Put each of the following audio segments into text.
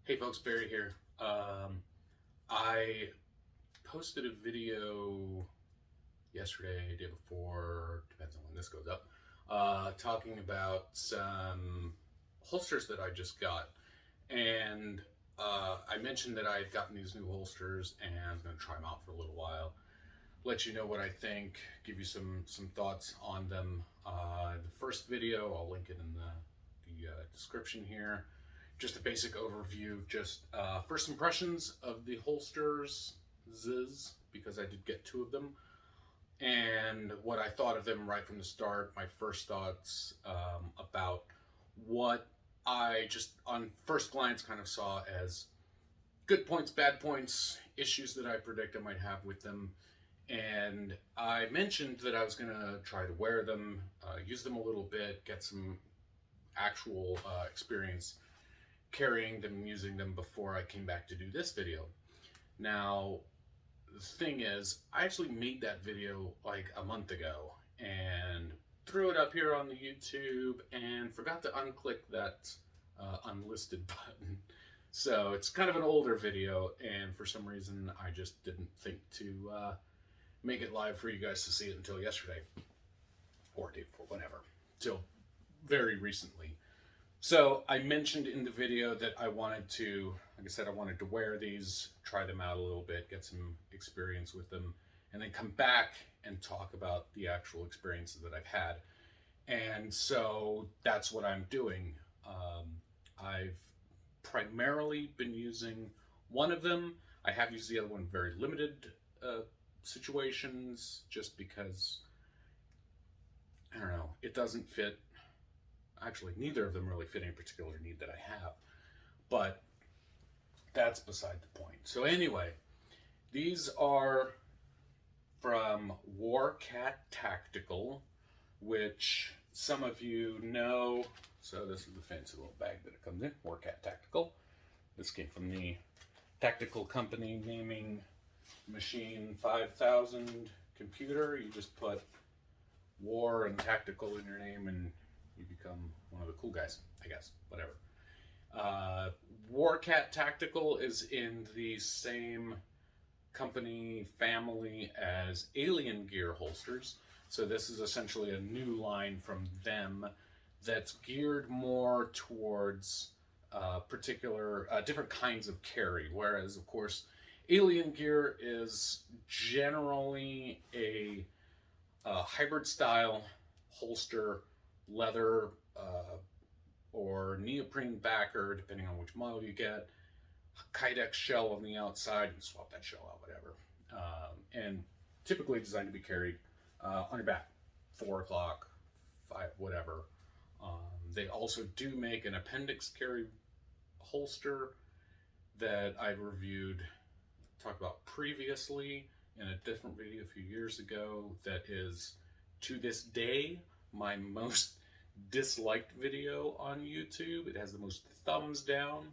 Hey folks, Barry here. I posted a video yesterday, day before, depends on when this goes up, talking about some holsters that I just got. And I mentioned that I had gotten these new holsters and I was going to try them out for a little while. Let you know what I think, give you some thoughts on them. The first video, I'll link it in the description here. Just a basic overview, just first impressions of the holsters, because I did get two of them, and what I thought of them right from the start, my first thoughts about what I just on first glance kind of saw as good points, bad points, issues that I predict I might have with them. And I mentioned that I was going to try to wear them, use them a little bit, get some actual experience carrying them, using them before I came back to do this video. Now, the thing is, I actually made that video like a month ago and threw it up here on the YouTube and forgot to unclick that unlisted button. So it's kind of an older video, and for some reason I just didn't think to make it live for you guys to see it until yesterday, or day before, whatever, till very recently. So I mentioned in the video that I wanted to, like I said, I wanted to wear these, try them out a little bit, get some experience with them, and then come back and talk about the actual experiences that I've had. And so that's what I'm doing. I've primarily been using one of them. I have used the other one in very limited situations, just because, I don't know, it doesn't fit. Actually, neither of them really fit any particular need that I have, but that's beside the point. So anyway, these are from Warcat Tactical, which some of you know. So this is the fancy little bag that it comes in, Warcat Tactical. This came from the Tactical Company Naming Machine 5000 computer. You just put War and Tactical in your name and you become one of the cool guys, I guess, whatever. Warcat Tactical is in the same company family as Alien Gear holsters. So this is essentially a new line from them that's geared more towards particular, different kinds of carry. Whereas, of course, Alien Gear is generally a hybrid style holster, leather or neoprene backer, depending on which model you get, Kydex shell on the outside, you swap that shell out, whatever. And typically designed to be carried on your back, 4 o'clock, 5, whatever. They also do make an appendix carry holster that I reviewed, talked about previously in a different video a few years ago, that is, to this day, my most disliked video on YouTube. It has the most thumbs down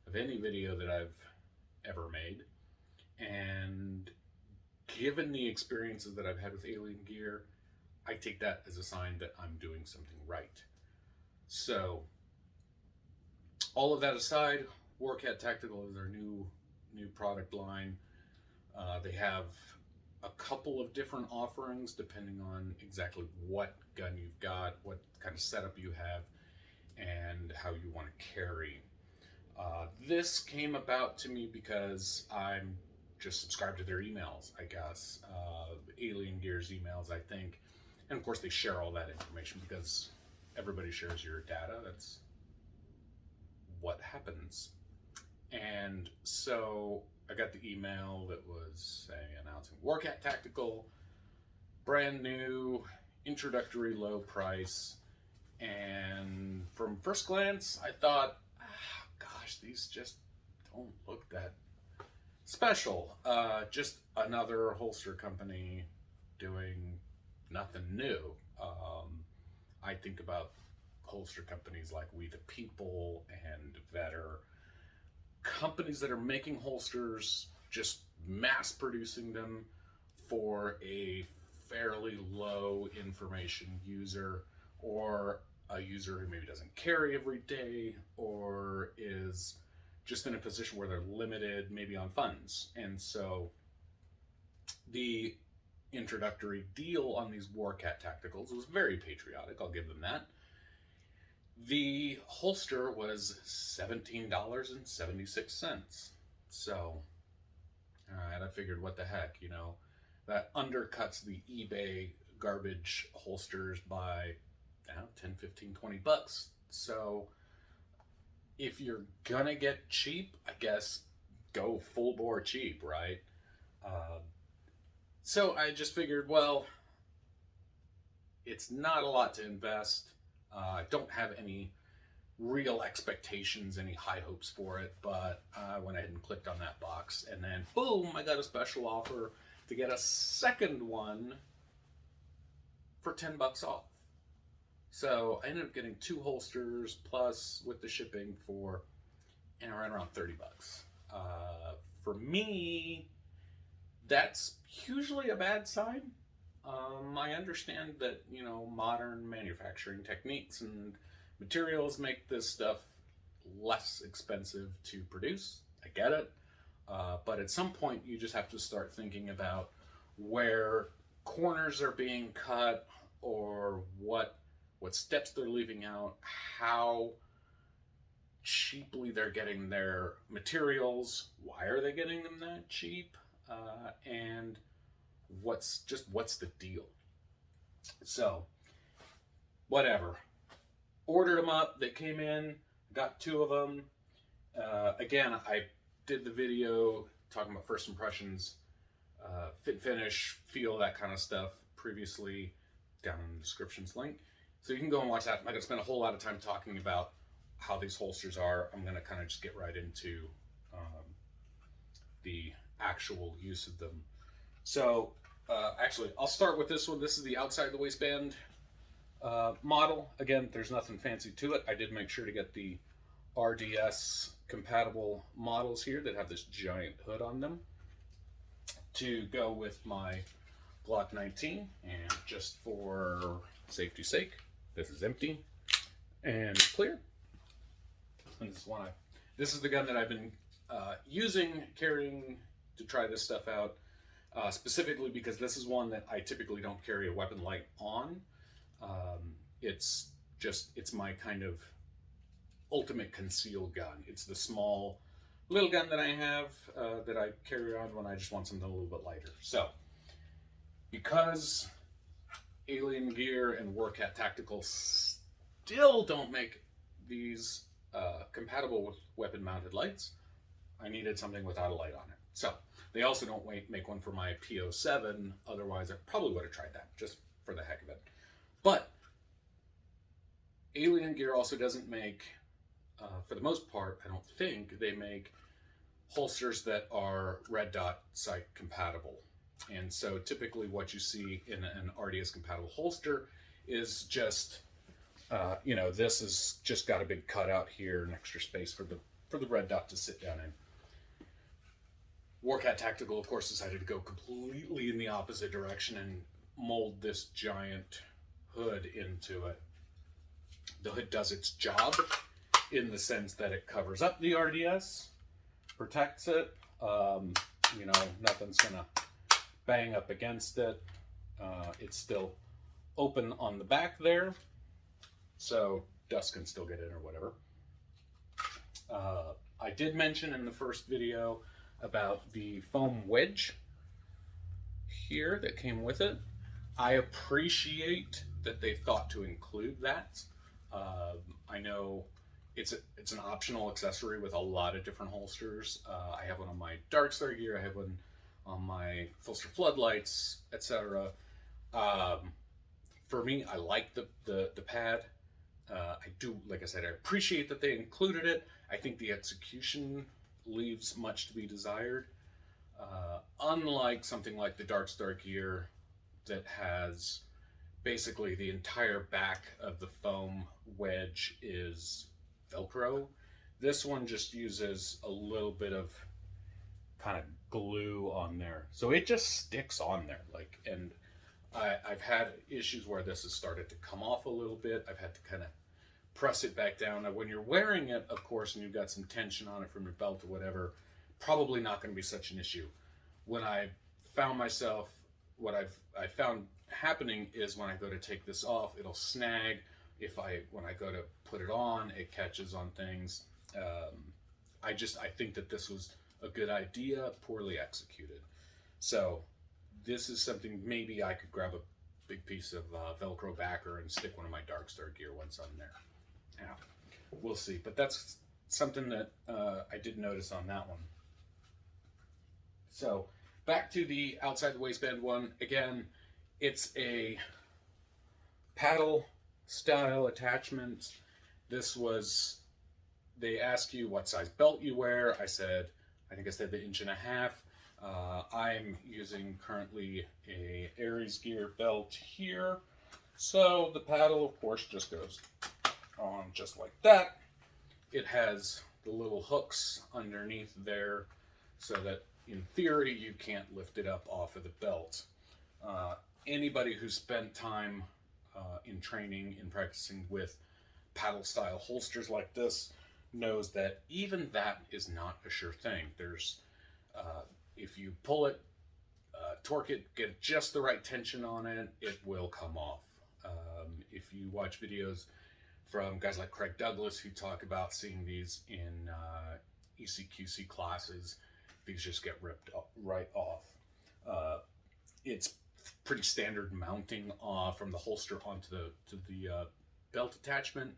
of any video that I've ever made. And given the experiences that I've had with Alien Gear, I take that as a sign that I'm doing something right. So, all of that aside, Warcat Tactical is their new product line. They have a couple of different offerings depending on exactly what gun you've got, what kind of setup you have, and how you want to carry. This came about to me because I'm just subscribed to their emails, I guess. Alien Gear's emails, I think. And of course they share all that information because everybody shares your data. That's what happens. And so I got the email that was announcing Warcat Tactical, brand new, introductory low price. And from first glance, I thought, gosh, these just don't look that special. Just another holster company doing nothing new. I think about holster companies like We the People and Vetter, companies that are making holsters, just mass producing them for a fairly low information user, or a user who maybe doesn't carry every day, or is just in a position where they're limited maybe on funds. And so the introductory deal on these Warcat Tacticals was very patriotic, I'll give them that. The holster was $17.76. So, all right, I figured, what the heck, you know, that undercuts the eBay garbage holsters by, I don't know, 10, 15, 20 bucks. So if you're gonna get cheap, I guess go full bore cheap, right? So I just figured, well, it's not a lot to invest. I don't have any real expectations, any high hopes for it, but I went ahead and clicked on that box, and then boom, I got a special offer to get a second one for 10 bucks off. So I ended up getting 2 holsters plus with the shipping for right around 30 bucks. For me, that's usually a bad sign. I understand that, you know, modern manufacturing techniques and materials make this stuff less expensive to produce. I get it. But at some point, you just have to start thinking about where corners are being cut, or what steps they're leaving out, how cheaply they're getting their materials, why are they getting them that cheap, and what's the deal. So whatever, ordered them up, they came in, got 2 of them. Again, I did the video talking about first impressions, fit, finish, feel, that kind of stuff previously, down in the descriptions link. So you can go and watch that. I'm not going to spend a whole lot of time talking about how these holsters are. I'm going to kind of just get right into the actual use of them. So actually, I'll start with this one. This is the outside the waistband model. Again, there's nothing fancy to it. I did make sure to get the RDS compatible models here that have this giant hood on them to go with my Glock 19. And just for safety's sake, this is empty and clear. And this is the gun that I've been carrying to try this stuff out, specifically because this is one that I typically don't carry a weapon light on. It's my kind of ultimate concealed gun. It's the small little gun that I have that I carry around when I just want something a little bit lighter. So because Alien Gear and Warcat Tactical still don't make these compatible with weapon mounted lights, I needed something without a light on it. So they also don't make one for my PO7, otherwise I probably would have tried that just for the heck of it. But Alien Gear also doesn't make, for the most part, I don't think they make holsters that are red dot sight compatible. And so typically what you see in an RDS compatible holster is just, you know, this has just got a big cutout here, an extra space for the red dot to sit down in. Warcat Tactical, of course, decided to go completely in the opposite direction and mold this giant hood into it. The hood does its job in the sense that it covers up the RDS, protects it. You know, nothing's gonna bang up against it. It's still open on the back there, so dust can still get in or whatever. I did mention in the first video about the foam wedge here that came with it. I appreciate that they thought to include that. I know it's an optional accessory with a lot of different holsters. I have one on my Darkstar gear, I have one on my Filster floodlights, etc. For me, I like the pad. I do, like I said, I appreciate that they included it. I think the execution leaves much to be desired. Unlike something like the Darkstar gear that has basically the entire back of the foam wedge is Velcro, this one just uses a little bit of kind of glue on there, so it just sticks on there. Like, and I've had issues where this has started to come off a little bit. I've had to kind of press it back down. Now, when you're wearing it, of course, and you've got some tension on it from your belt or whatever, probably not going to be such an issue. When I found myself, what I found happening is when I go to take this off, it'll snag. When I go to put it on, it catches on things. I think that this was a good idea, poorly executed. So this is something maybe I could grab a big piece of Velcro backer and stick one of my Darkstar gear once I'm there. Yeah, we'll see. But that's something that I did notice on that one. So back to the outside the waistband one. Again, it's a paddle style attachment. They ask you what size belt you wear. I think I said the 1.5 inches. I'm using currently a Aries gear belt here. So the paddle, of course, just goes on just like that. It has the little hooks underneath there so that in theory you can't lift it up off of the belt. Anybody who's spent time in training, in practicing with paddle style holsters like this knows that even that is not a sure thing. If you pull it, torque it, get just the right tension on it, it will come off. If you watch videos from guys like Craig Douglas who talk about seeing these in ECQC classes, these just get ripped right off. It's pretty standard mounting from the holster onto the belt attachment.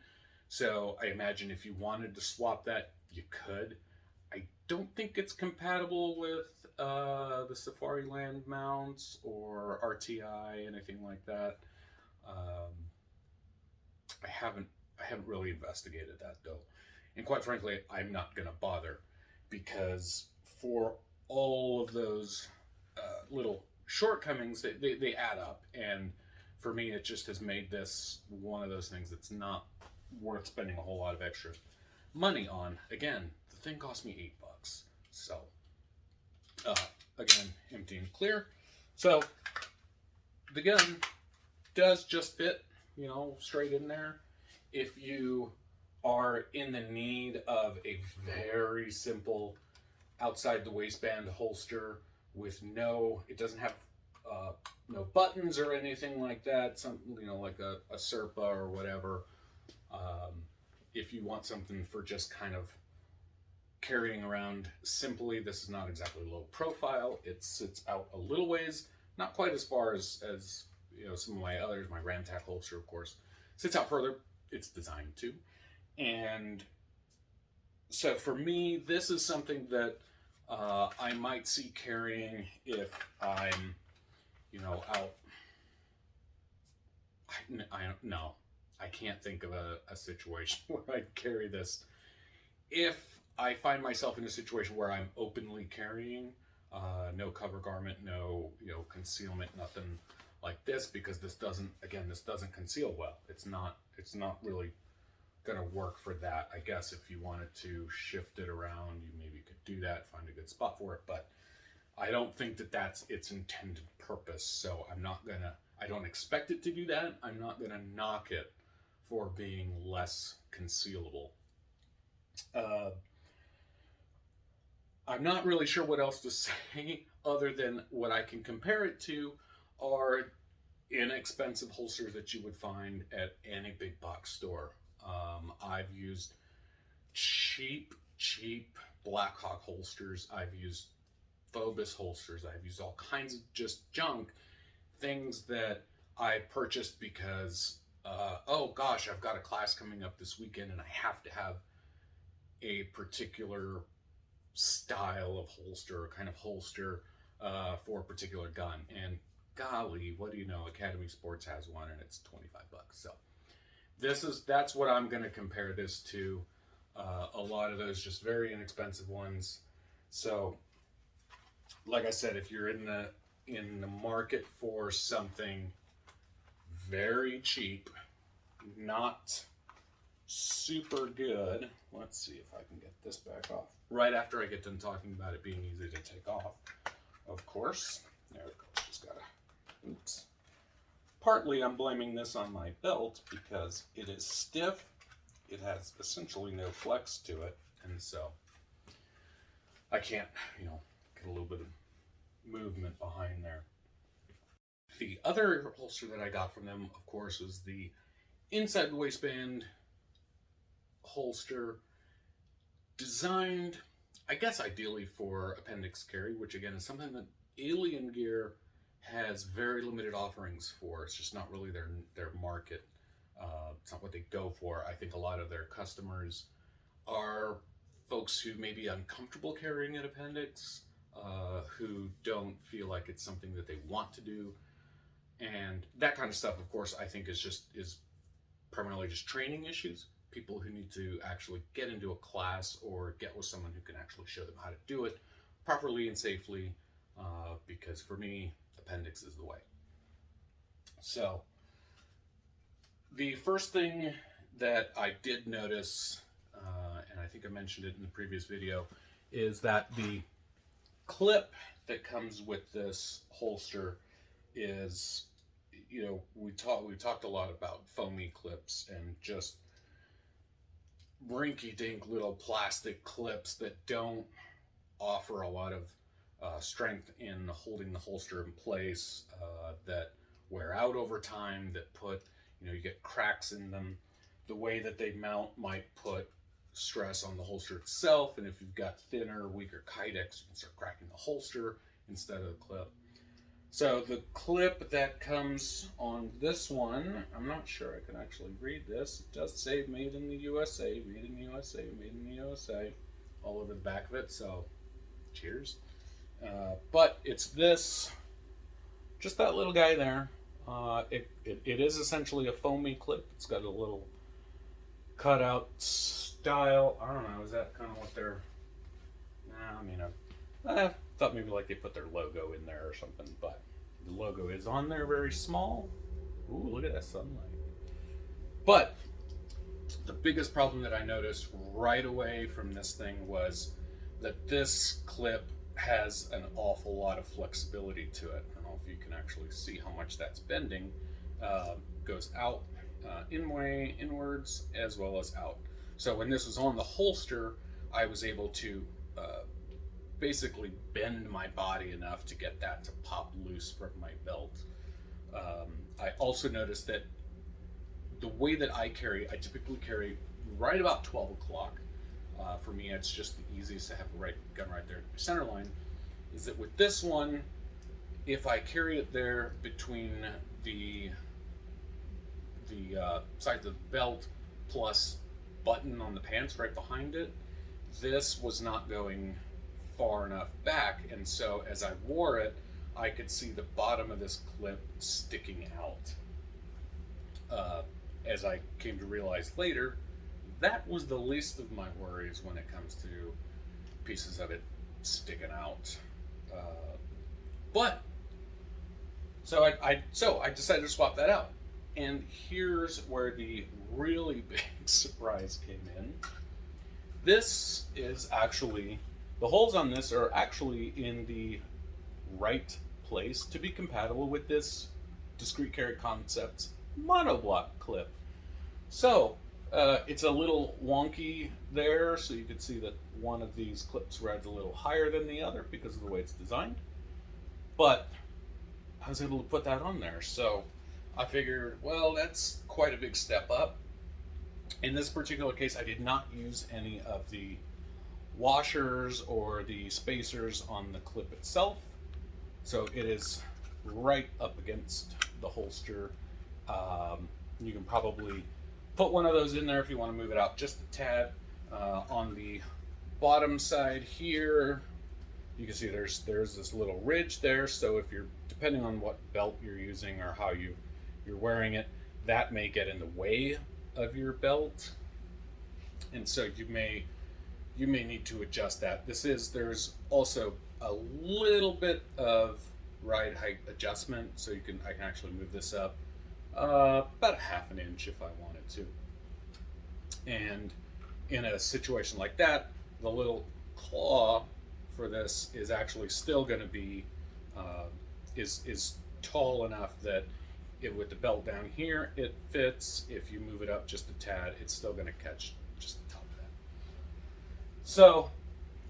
So I imagine if you wanted to swap that, you could. I don't think it's compatible with the Safariland mounts or RTI, anything like that. I haven't really investigated that though, and quite frankly, I'm not gonna bother, because for all of those little shortcomings, they add up, and for me, it just has made this one of those things that's not worth spending a whole lot of extra money on. Again, the thing cost me $8, so again, empty and clear. So the gun does just fit, straight in there. If you are in the need of a very simple outside the waistband holster with it doesn't have no buttons or anything like that, something like a Serpa or whatever. If you want something for just kind of carrying around simply, this is not exactly low profile. It sits out a little ways, not quite as far as some of my others. My Ramtac holster, of course, sits out further. It's designed to. And so for me, this is something that I might see carrying if I'm, out. I don't know. I can't think of a situation where I'd carry this. If I find myself in a situation where I'm openly carrying, no cover garment, no concealment, nothing like this, because this doesn't conceal well. It's not really gonna work for that. I guess if you wanted to shift it around, you maybe could do that, find a good spot for it, but I don't think that that's its intended purpose. So I don't expect it to do that. I'm not gonna knock it for being less concealable. I'm not really sure what else to say other than what I can compare it to are inexpensive holsters that you would find at any big box store. I've used cheap Blackhawk holsters. I've used Phobos holsters. I've used all kinds of just junk, things that I purchased because, oh gosh, I've got a class coming up this weekend and I have to have a particular style of holster, kind of holster for a particular gun. And golly, what do you know? Academy Sports has one and it's $25. So that's what I'm going to compare this to. A lot of those just very inexpensive ones. So like I said, if you're in the market for something very cheap, not super good, let's see if I can get this back off right after I get done talking about it being easy to take off, of course. There it goes. Just gotta, oops. Partly I'm blaming this on my belt because it is stiff it has essentially no flex to it, and so I can't, get a little bit of movement behind there. The other holster that I got from them, of course, is the inside the waistband holster, designed, I guess, ideally for appendix carry, which again is something that Alien Gear has very limited offerings for. It's just not really their market. It's not what they go for. I think a lot of their customers are folks who may be uncomfortable carrying an appendix, who don't feel like it's something that they want to do, and that kind of stuff. Of course, I think is primarily just training issues. People who need to actually get into a class or get with someone who can actually show them how to do it properly and safely, because for me, appendix is the way. So the first thing that I did notice, and I think I mentioned it in the previous video, is that the clip that comes with this holster is, we talked a lot about foamy clips and just rinky-dink little plastic clips that don't offer a lot of strength in holding the holster in place, that wear out over time, that put, you get cracks in them. The way that they mount might put stress on the holster itself, and if you've got thinner, weaker kydex, you can start cracking the holster instead of the clip. So the clip that comes on this one, I'm not sure I can actually read this. It does say made in the USA, made in the USA, made in the USA, all over the back of it, so cheers. But it's this, just that little guy there. It is essentially a foamy clip. It's got a little cutout style. I don't know, is that kind of what they're... I thought maybe like they put their logo in there or something, but the logo is on there very small. Ooh, look at that sunlight. But the biggest problem that I noticed right away from this thing was that this clip has an awful lot of flexibility to it. I don't know if you can actually see how much that's bending. Goes out, inwards, as well as out. So when this was on the holster, I was able to basically bend my body enough to get that to pop loose from my belt. I also noticed that the way that I typically carry right about 12 o'clock. For me, it's just the easiest to have the gun right there at the center line. Is that with this one, if I carry it there between the sides of the belt plus button on the pants right behind it, this was not going far enough back, and so as I wore it, I could see the bottom of this clip sticking out. As I came to realize later, that was the least of my worries when it comes to pieces of it sticking out. So I decided to swap that out. And here's where the really big surprise came in. This is actually, the holes on this are actually in the right place to be compatible with this Discrete Carry Concepts monoblock clip. So it's a little wonky there, so you can see that one of these clips rides a little higher than the other because of the way it's designed. But I was able to put that on there, so I figured, well, that's quite a big step up. In this particular case, I did not use any of the washers or the spacers on the clip itself, so it is right up against the holster. You can probably put one of those in there if you want to move it out just a tad. On the bottom side here, you can see there's this little ridge there, so if you're, depending on what belt you're using or how you're wearing it, that may get in the way of your belt, and so you may need to adjust that. There's also a little bit of ride height adjustment, so I can actually move this up about ½ inch if I wanted to. And in a situation like that, the little claw for this is actually still going to be is tall enough that with the belt down here, it fits. If you move it up just a tad, it's still going to catch just the top of that. So,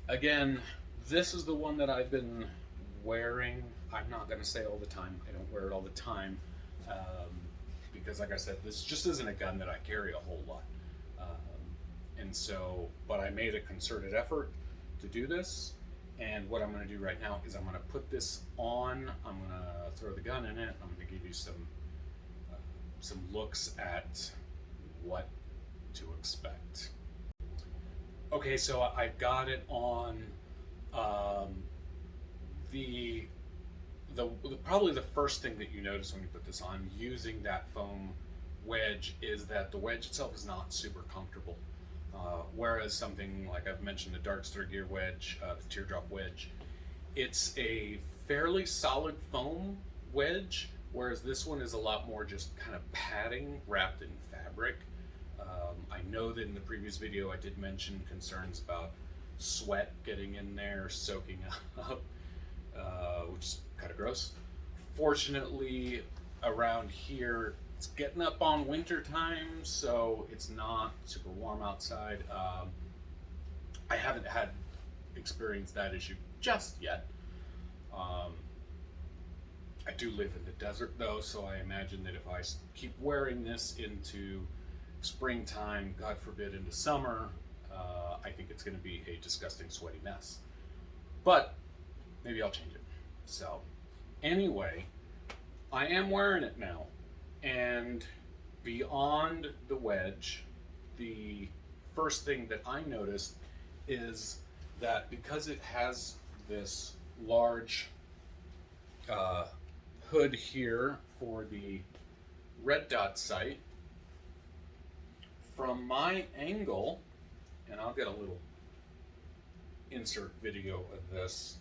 again, this is the one that I've been wearing. I'm not going to say all the time. I don't wear it all the time. Because like I said, this just isn't a gun that I carry a whole lot. And so, but I made a concerted effort to do this. And what I'm going to do right now is I'm going to put this on. I'm going to throw the gun in it. I'm going to give you some looks at what to expect. Okay, so I've got it on. Probably the first thing that you notice when you put this on using that foam wedge is that the wedge itself is not super comfortable. Whereas something like I've mentioned, the Darkster Gear wedge, the teardrop wedge, it's a fairly solid foam wedge, whereas this one is a lot more just kind of padding wrapped in fabric. I know that in the previous video I did mention concerns about sweat getting in there, soaking up, which is kind of gross. Fortunately, around here, it's getting up on winter time, so it's not super warm outside. I haven't had experienced that issue just yet. I do live in the desert though, so I imagine that if I keep wearing this into springtime, God forbid into summer, I think it's going to be a disgusting sweaty mess. But maybe I'll change it. So anyway, I am wearing it now. And beyond the wedge, the first thing that I noticed is that because it has this large hood here for the red dot sight, from my angle, and I'll get a little insert video of this,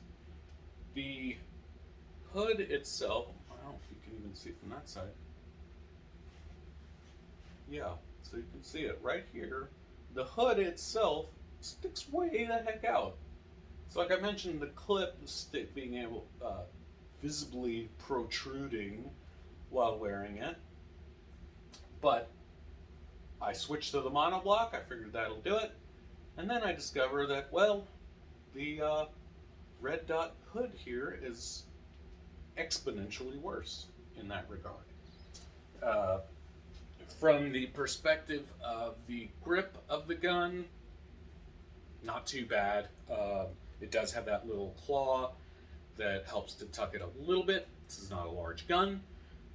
the hood itself, I don't know if you can even see it from that side. Yeah, so you can see it right here. The hood itself sticks way the heck out. So like I mentioned, the clip, the stick being able, visibly protruding while wearing it. But I switched to the monoblock, I figured that'll do it. And then I discover that, well, the red dot hood here is exponentially worse in that regard. From the perspective of the grip of the gun, not too bad. It does have that little claw that helps to tuck it a little bit. This is not a large gun,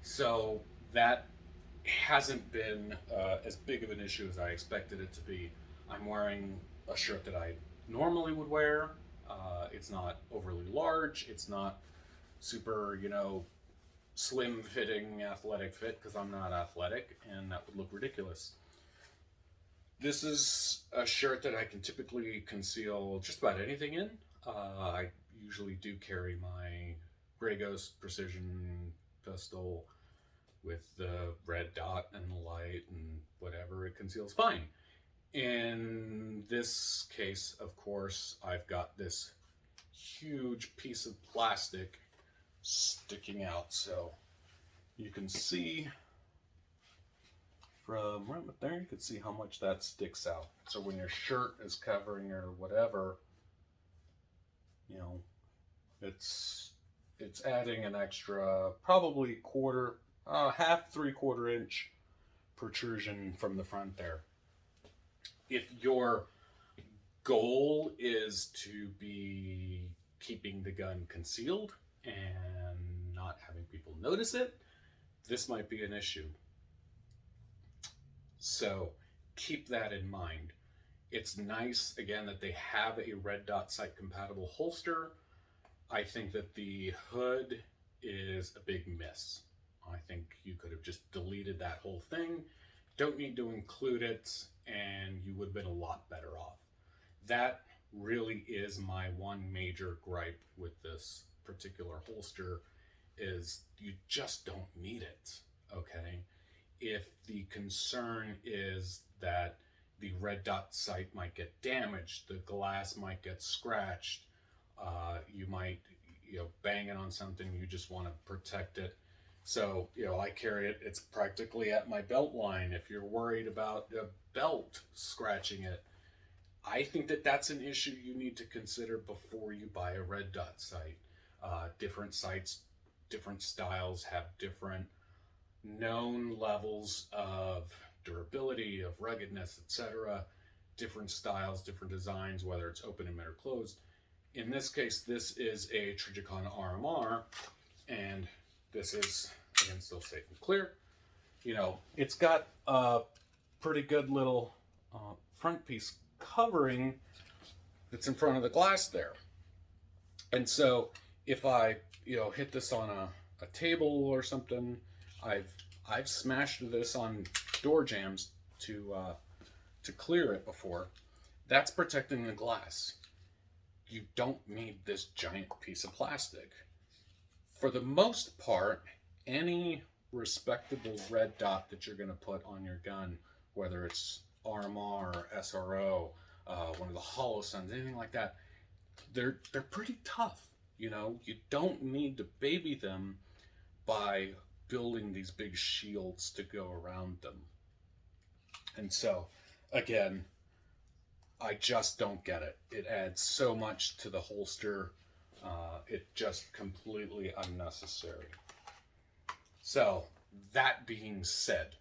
so that hasn't been as big of an issue as I expected it to be. I'm wearing a shirt that I normally would wear. It's not overly large. It's not super, slim fitting athletic fit, because I'm not athletic and that would look ridiculous. This is a shirt that I can typically conceal just about anything in. I usually do carry my Grey Ghost precision pistol with the red dot and the light and whatever, it conceals fine. In this case, of course, I've got this huge piece of plastic sticking out, so you can see from right up there, you can see how much that sticks out. So when your shirt is covering or whatever, it's adding an extra probably half, 3/4 inch protrusion from the front there. If your goal is to be keeping the gun concealed and not having people notice it, this might be an issue. So keep that in mind. It's nice, again, that they have a red dot sight compatible holster. I think that the hood is a big miss. I think you could have just deleted that whole thing. Don't need to include it, and you would have been a lot better off. That really is my one major gripe with this particular holster, is you just don't need it, okay? If the concern is that the red dot sight might get damaged, the glass might get scratched, you might bang it on something, you just want to protect it, So, I carry it. It's practically at my belt line. If you're worried about a belt scratching it, I think that that's an issue you need to consider before you buy a red dot sight. Different sights, different styles have different known levels of durability, of ruggedness, etc. Different styles, different designs, whether it's open emitter or closed. In this case, this is a Trijicon RMR, and this is, again, still safe and clear. It's got a pretty good little front piece covering that's in front of the glass there. And so if I, hit this on a table or something, I've smashed this on door jambs to clear it before. That's protecting the glass. You don't need this giant piece of plastic. For the most part, any respectable red dot that you're going to put on your gun, whether it's RMR or SRO, one of the Holosuns, anything like that, they're pretty tough. You don't need to baby them by building these big shields to go around them. And so, again, I just don't get it. It adds so much to the holster. It just completely unnecessary. So, that being said,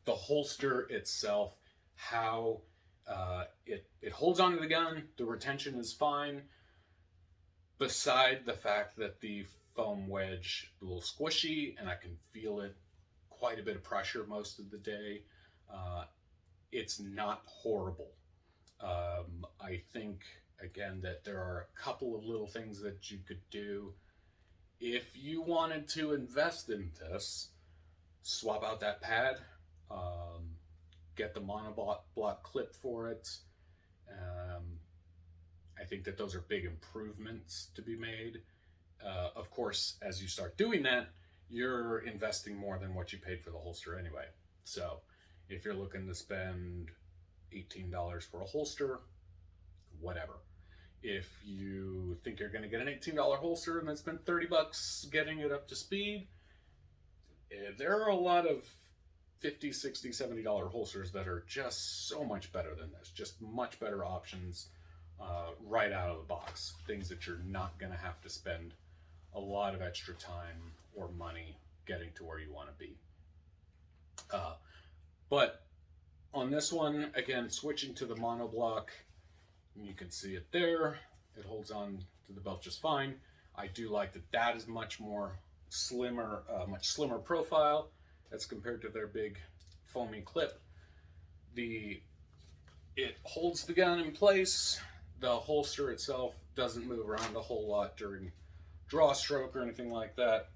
the holster itself, how it holds onto the gun, the retention is fine, beside the fact that the foam wedge is a little squishy and I can feel it quite a bit of pressure most of the day. It's not horrible. I think, again, that there are a couple of little things that you could do. If you wanted to invest in this, swap out that pad, get the monoblock clip for it. I think that those are big improvements to be made. Of course, as you start doing that, you're investing more than what you paid for the holster anyway. So if you're looking to spend $18 for a holster, whatever. If you think you're going to get an $18 holster and then spend $30 getting it up to speed, there are a lot of $50, $60, $70 holsters that are just so much better than this. Just much better options right out of the box. Things that you're not going to have to spend a lot of extra time or money getting to where you want to be. But on this one, again, switching to the monoblock, you can see it there. It holds on to the belt just fine. I do like that is much more slimmer, much slimmer profile as compared to their big foamy clip. It holds the gun in place. The holster itself doesn't move around a whole lot during draw stroke or anything like that.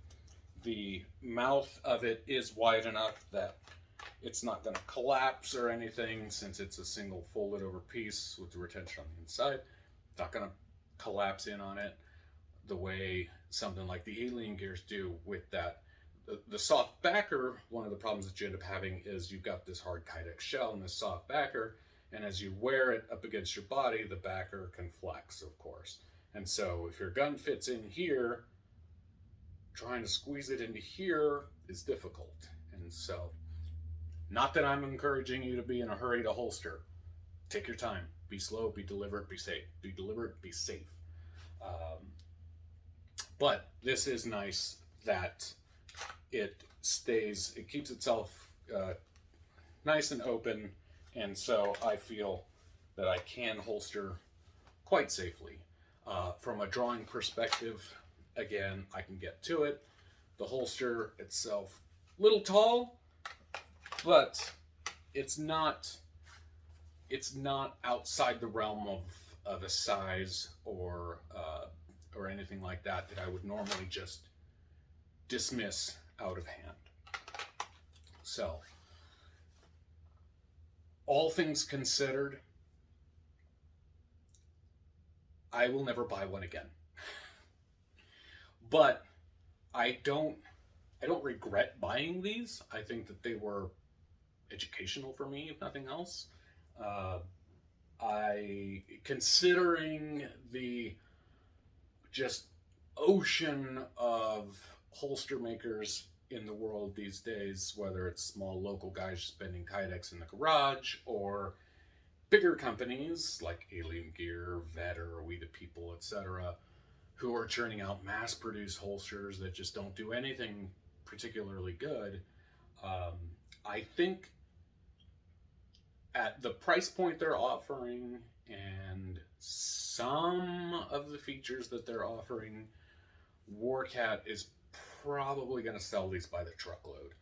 The mouth of it is wide enough that it's not going to collapse or anything, since it's a single folded over piece with the retention on the inside. It's not going to collapse in on it the way something like the Alien gears do with that. The soft backer, one of the problems that you end up having is you've got this hard Kydex shell and this soft backer, and as you wear it up against your body, the backer can flex, of course. And so if your gun fits in here, trying to squeeze it into here is difficult. And so, not that I'm encouraging you to be in a hurry to holster. Take your time. Be slow, be deliberate, be safe. Be deliberate, be safe. But this is nice that it keeps itself nice and open, and so I feel that I can holster quite safely. From a drawing perspective, again, I can get to it. The holster itself, a little tall, but it's not outside the realm of a size or anything like that I would normally just dismiss out of hand. So, all things considered, I will never buy one again. But I don't regret buying these. I think that they were educational for me, if nothing else. Considering the just ocean of holster makers in the world these days, whether it's small local guys spending Kydex in the garage or bigger companies like Alien Gear, Vetter, We the People, etc., who are churning out mass-produced holsters that just don't do anything particularly good. I think at the price point they're offering and some of the features that they're offering, Warcat is probably going to sell these by the truckload.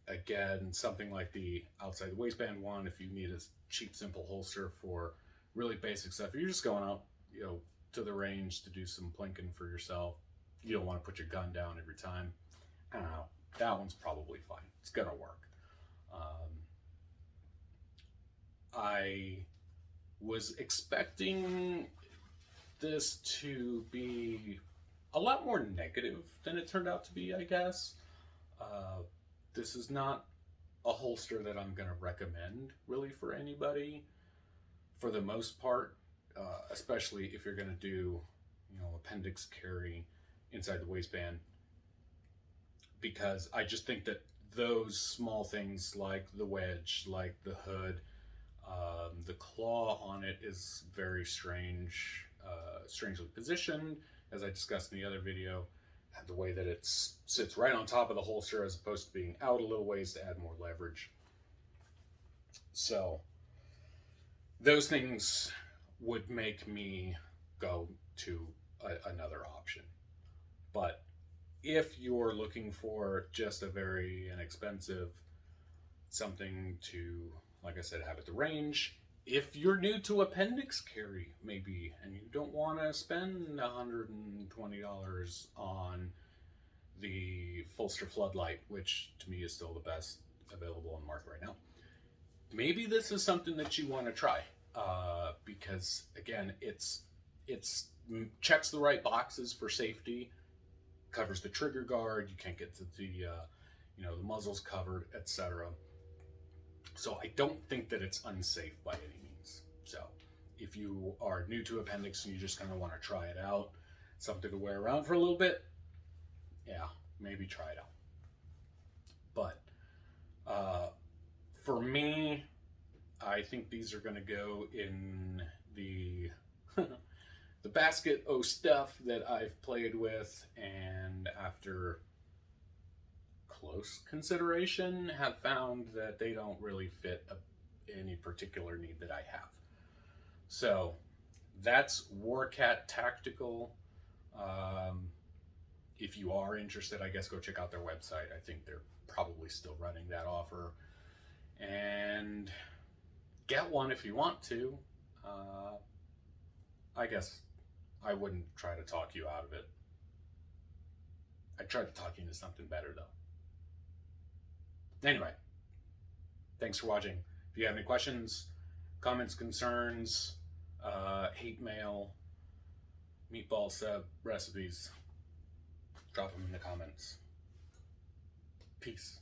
Again, something like the outside the waistband one, if you need a cheap, simple holster for really basic stuff, if you're just going out, to the range to do some plinking for yourself, you don't want to put your gun down every time. I don't know. That one's probably fine. It's going to work. I was expecting this to be a lot more negative than it turned out to be, I guess. This is not a holster that I'm going to recommend really for anybody for the most part, especially if you're going to do, appendix carry inside the waistband, because I just think that those small things like the wedge, like the hood, the claw on it is very strange, strangely positioned, as I discussed in the other video. The way that it sits right on top of the holster as opposed to being out a little ways to add more leverage. So those things would make me go to another option. But if you're looking for just a very inexpensive something to, like I said, have at the range, if you're new to appendix carry, maybe, and you don't want to spend $120 on the Fulster Floodlight, which to me is still the best available on the market right now, maybe this is something that you want to try, because again, it's checks the right boxes for safety, covers the trigger guard, you can't get to the the muzzle's covered, etc. So I don't think that it's unsafe by any means. So if you are new to appendix and you just kind of want to try it out, something to wear around for a little bit, yeah, maybe try it out. But for me, I think these are going to go in the the basket of stuff that I've played with, and after close consideration have found that they don't really fit any particular need that I have. So that's Warcat Tactical. If you are interested, I guess go check out their website. I think they're probably still running that offer. And get one if you want to. I guess I wouldn't try to talk you out of it. I'd try to talk you into something better, though. Anyway, thanks for watching. If you have any questions, comments, concerns, hate mail, meatball sub recipes, drop them in the comments. Peace.